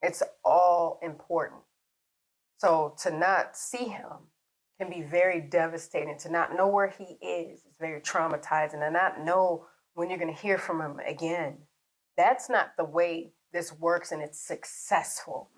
It's all important. So to not see him can be very devastating. To not know where he is very traumatizing. To not know when you're going to hear from him again. That's not the way this works, and it's successful.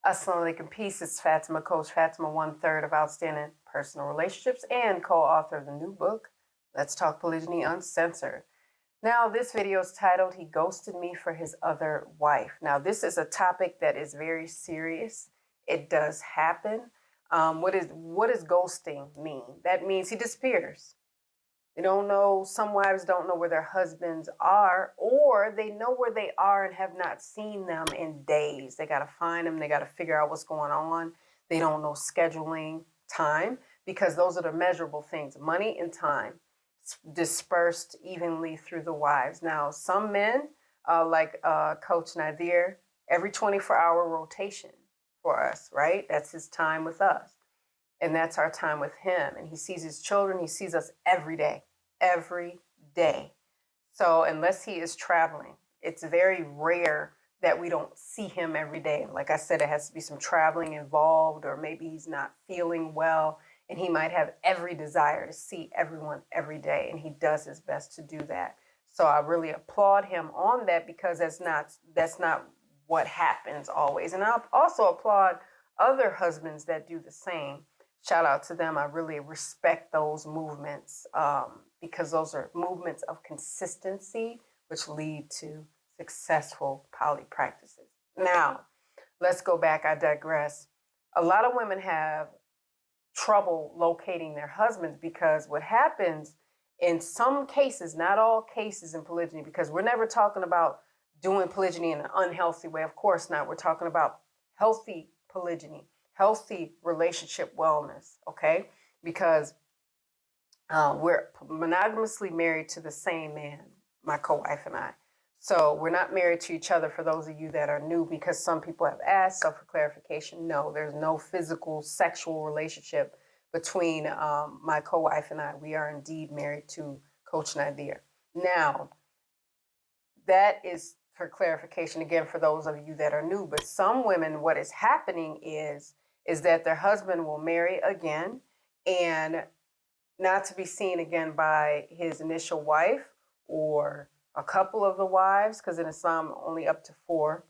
Assalamu alaikum, peace. It's Fatimah, Coach Fatimah, 1/3 of Outstanding Personal Relationships and co-author of the new book, Let's Talk Polygyny Uncensored. Now, this video is titled, He Ghosted Me for His Other Wife. Now, this is a topic that is very serious. It does happen. What does ghosting mean? That means he disappears. They don't know, some wives don't know where their husbands are, or they know where they are and have not seen them in days. They got to find them. They got to figure out what's going on. They don't know scheduling, time, because those are the measurable things, money and time, dispersed evenly through the wives. Now, some men, like Coach Nazir, every 24-hour rotation for us, right? That's his time with us. And that's our time with him. And he sees his children. He sees us every day. Every day. So unless he is traveling, it's very rare that we don't see him every day. Like I said, it has to be some traveling involved, or maybe he's not feeling well, and he might have every desire to see everyone every day, and he does his best to do that. So I really applaud him on that, because that's not what happens always. And I also applaud other husbands that do the same. Shout out to them. I really respect those movements, because those are movements of consistency, which lead to successful poly practices. Now, let's go back. I digress. A lot of women have trouble locating their husbands, because what happens in some cases, not all cases in polygyny, because we're never talking about doing polygyny in an unhealthy way. Of course not. We're talking about healthy polygyny, healthy relationship wellness, okay? Because we're monogamously married to the same man, my co-wife and I. So we're not married to each other, for those of you that are new, because some people have asked. So for clarification, no, there's no physical sexual relationship between my co-wife and I. We are indeed married to Coach Nyla. Now, that is for clarification, again, for those of you that are new. But some women, what is happening is that their husband will marry again, and not to be seen again by his initial wife or a couple of the wives, because in Islam only up to 4,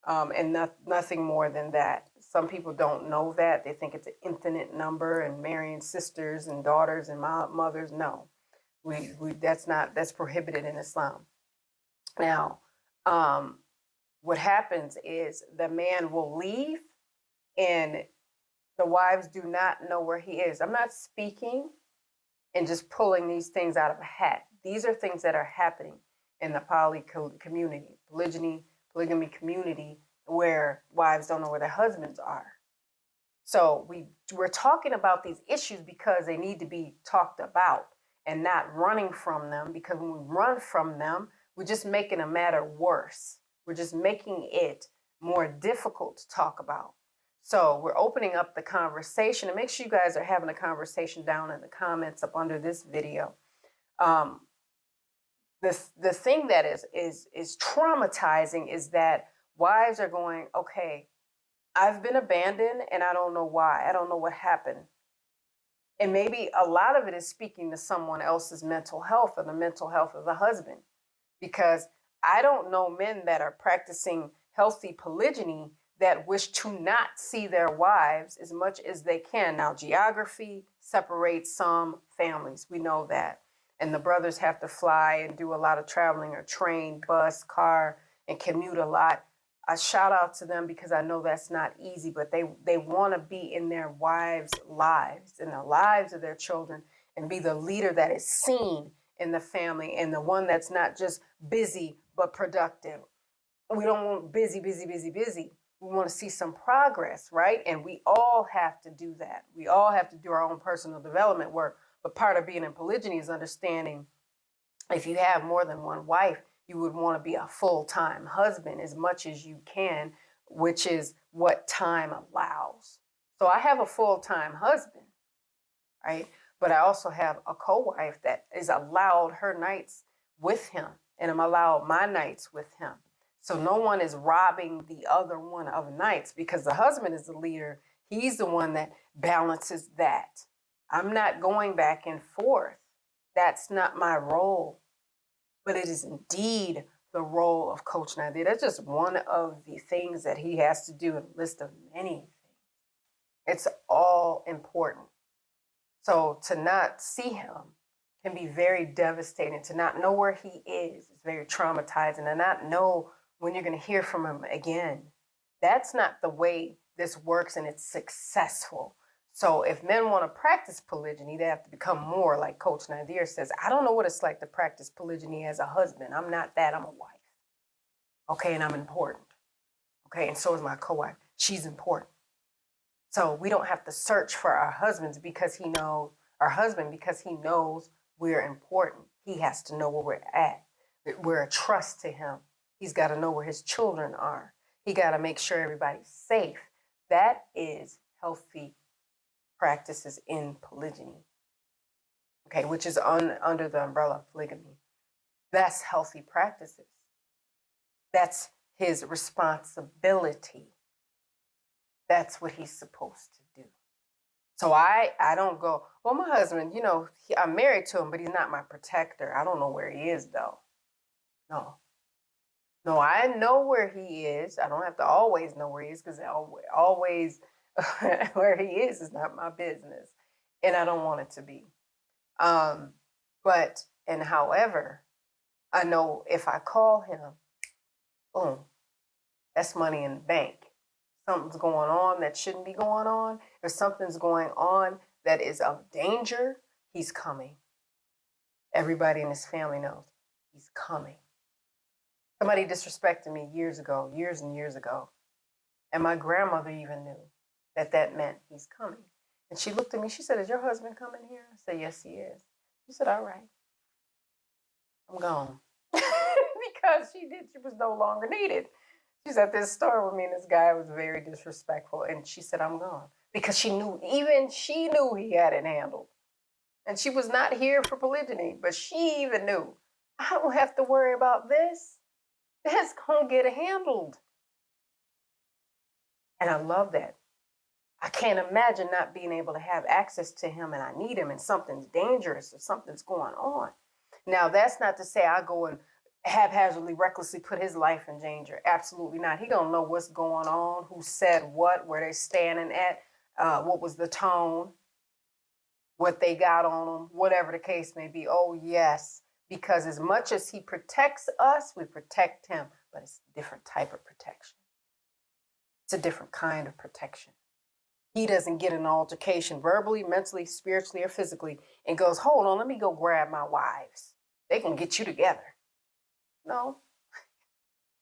and nothing more than that. Some people don't know that. They think it's an infinite number, and marrying sisters and daughters and mothers. No, that's prohibited in Islam. Now, what happens is the man will leave, and the wives do not know where he is. I'm not speaking and just pulling these things out of a hat. These are things that are happening in the poly community, polygamy community, where wives don't know where their husbands are. So we're talking about these issues because they need to be talked about, and not running from them, because when we run from them, we're just making a matter worse. We're just making it more difficult to talk about. So we're opening up the conversation, and make sure you guys are having a conversation down in the comments up under this video. The thing that is traumatizing is that wives are going, okay, I've been abandoned and I don't know why. I don't know what happened. And maybe a lot of it is speaking to someone else's mental health, or the mental health of the husband. Because I don't know men that are practicing healthy polygyny that wish to not see their wives as much as they can. Now, geography separates some families. We know that. And the brothers have to fly and do a lot of traveling, or train, bus, car, and commute a lot. I shout out to them, because I know that's not easy, but they want to be in their wives' lives, in the lives of their children, and be the leader that is seen in the family, and the one that's not just busy, but productive. We don't want busy, busy, busy, busy. We want to see some progress, right? And we all have to do that. We all have to do our own personal development work. But part of being in polygyny is understanding if you have more than one wife, you would want to be a full-time husband as much as you can, which is what time allows. So I have a full-time husband, right? But I also have a co-wife that is allowed her nights with him, and I'm allowed my nights with him. So no one is robbing the other one of nights because the husband is the leader. He's the one that balances that. I'm not going back and forth. That's not my role. But it is indeed the role of Coach Nyla. That's just one of the things that he has to do in a list of many things. It's all important. So to not see him can be very devastating. To not know where he is very traumatizing. To not know when you're going to hear from him again. That's not the way this works, and it's successful. So if men want to practice polygyny, they have to become more like Coach Nazir says. I don't know what it's like to practice polygyny as a husband. I'm not that. I'm a wife. Okay, and I'm important. Okay, and so is my co-wife. She's important. So we don't have to search for our husbands because he knows we're important. He has to know where we're at. We're a trust to him. He's got to know where his children are. He got to make sure everybody's safe. That is healthy practices in polygyny, okay, which is under the umbrella of polygamy. That's healthy practices. That's his responsibility. That's what he's supposed to do. So I don't go, well, my husband, I'm married to him, but he's not my protector. I don't know where he is, though. No, I know where he is. I don't have to always know where he is because always where he is not my business. And I don't want it to be. However, I know if I call him, boom, that's money in the bank. Something's going on that shouldn't be going on. If something's going on that is of danger, he's coming. Everybody in his family knows he's coming. Somebody disrespected me years and years ago. And my grandmother even knew that meant he's coming. And she looked at me, she said, is your husband coming here? I said, yes, he is. She said, all right, I'm gone. Because she was no longer needed. She was at this store with me and this guy was very disrespectful. And she said, I'm gone. Because she knew he had it handled. And she was not here for polygyny, but she even knew, I don't have to worry about this. That's going to get handled. And I love that. I can't imagine not being able to have access to him and I need him and something's dangerous or something's going on. Now, that's not to say I go and haphazardly, recklessly put his life in danger. Absolutely not. He don't know what's going on, who said what, where they're standing at, what was the tone, what they got on them, whatever the case may be. Oh, yes, because as much as he protects us, we protect him, but it's a different type of protection. It's a different kind of protection. He doesn't get an altercation verbally, mentally, spiritually, or physically and goes, hold on, let me go grab my wives. They can get you together. No.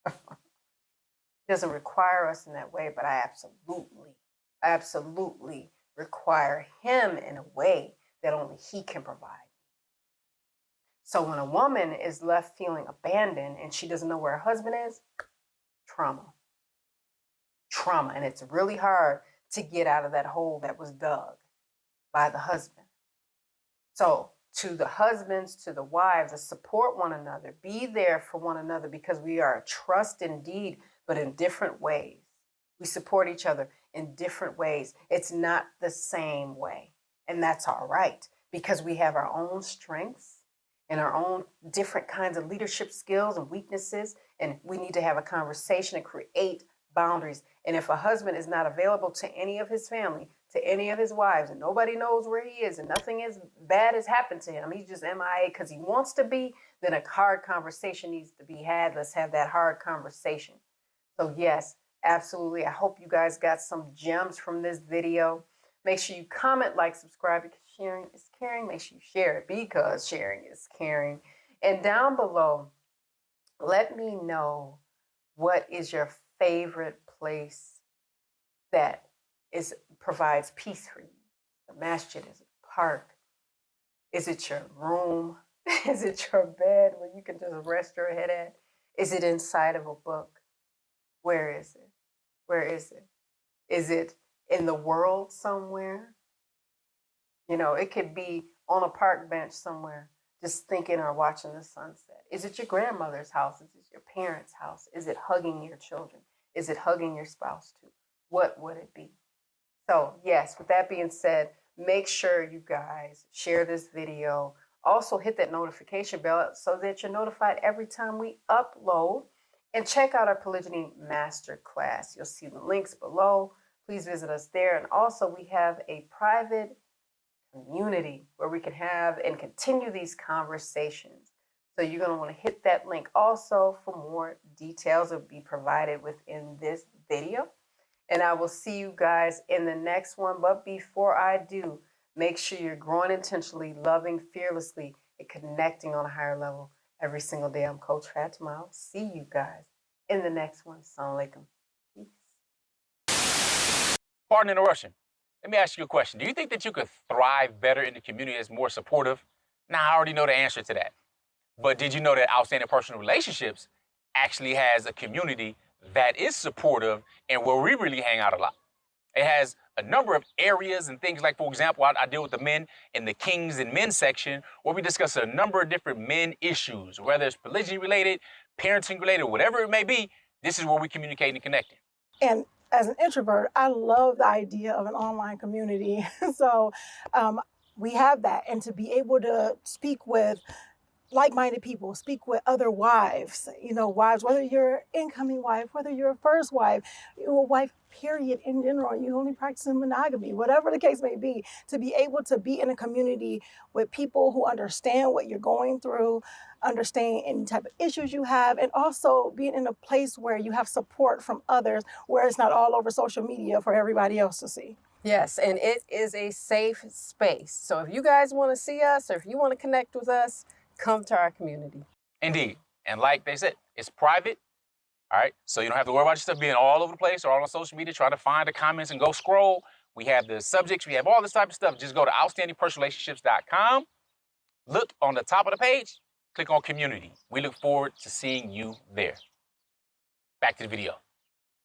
It doesn't require us in that way, but I absolutely require him in a way that only he can provide. So when a woman is left feeling abandoned and she doesn't know where her husband is, trauma. And it's really hard to get out of that hole that was dug by the husband. So to the husbands, to the wives, to support one another, be there for one another because we are a trust indeed, but in different ways. We support each other in different ways. It's not the same way. And that's all right because we have our own strengths and our own different kinds of leadership skills and weaknesses. And we need to have a conversation and create boundaries. And if a husband is not available to any of his family, to any of his wives, and nobody knows where he is, and nothing as bad has happened to him, he's just MIA because he wants to be, then a hard conversation needs to be had. Let's have that hard conversation. So yes, absolutely. I hope you guys got some gems from this video. Make sure you comment, like, subscribe because sharing is caring. Make sure you share it because sharing is caring. And down below, Let me know, what is your favorite place that provides peace for you? The masjid, is it a park? Is it your room? Is it your bed where you can just rest your head at? Is it inside of a book? Where is it? Where is it? Is it in the world somewhere? You know, it could be on a park bench somewhere, just thinking or watching the sunset. Is it your grandmother's house? Is it your parents' house? Is it hugging your children? Is it hugging your spouse too? What would it be? So yes, with that being said, make sure you guys share this video. Also hit that notification bell so that you're notified every time we upload. And check out our Polygyny Masterclass. You'll see the links below. Please visit us there. And also we have a private community where we can have and continue these conversations. So you're going to want to hit that link also for more details that will be provided within this video. And I will see you guys in the next one. But before I do, make sure you're growing intentionally, loving fearlessly, and connecting on a higher level every single day. I'm Coach Fatimah. I'll see you guys in the next one. Assalamu alaikum. Peace. Pardon the interruption. Let me ask you a question. Do you think that you could thrive better in the community that's more supportive? Now, I already know the answer to that. But did you know that Outstanding Personal Relationships actually has a community that is supportive and where we really hang out a lot? It has a number of areas and things like, for example, I deal with the men in the Kings and Men section where we discuss a number of different men issues, whether it's polygyny related, parenting related, whatever it may be. This is where we communicate and connect. And as an introvert, I love the idea of an online community. So we have that. And to be able to speak with like-minded people, speak with other wives, wives, whether you're an incoming wife, whether you're a first wife, you're a wife, period, in general, you only practicing monogamy, whatever the case may be, to be able to be in a community with people who understand what you're going through, understand any type of issues you have, and also being in a place where you have support from others, where it's not all over social media for everybody else to see. Yes, and it is a safe space. So if you guys want to see us or if you want to connect with us, come to our community. Indeed. And like they said, it's private. All right. So you don't have to worry about your stuff being all over the place or all on social media. Try to find the comments and go scroll. We have the subjects. We have all this type of stuff. Just go to outstandingpersonalrelationships.com. Look on the top of the page. Click on community. We look forward to seeing you there. Back to the video.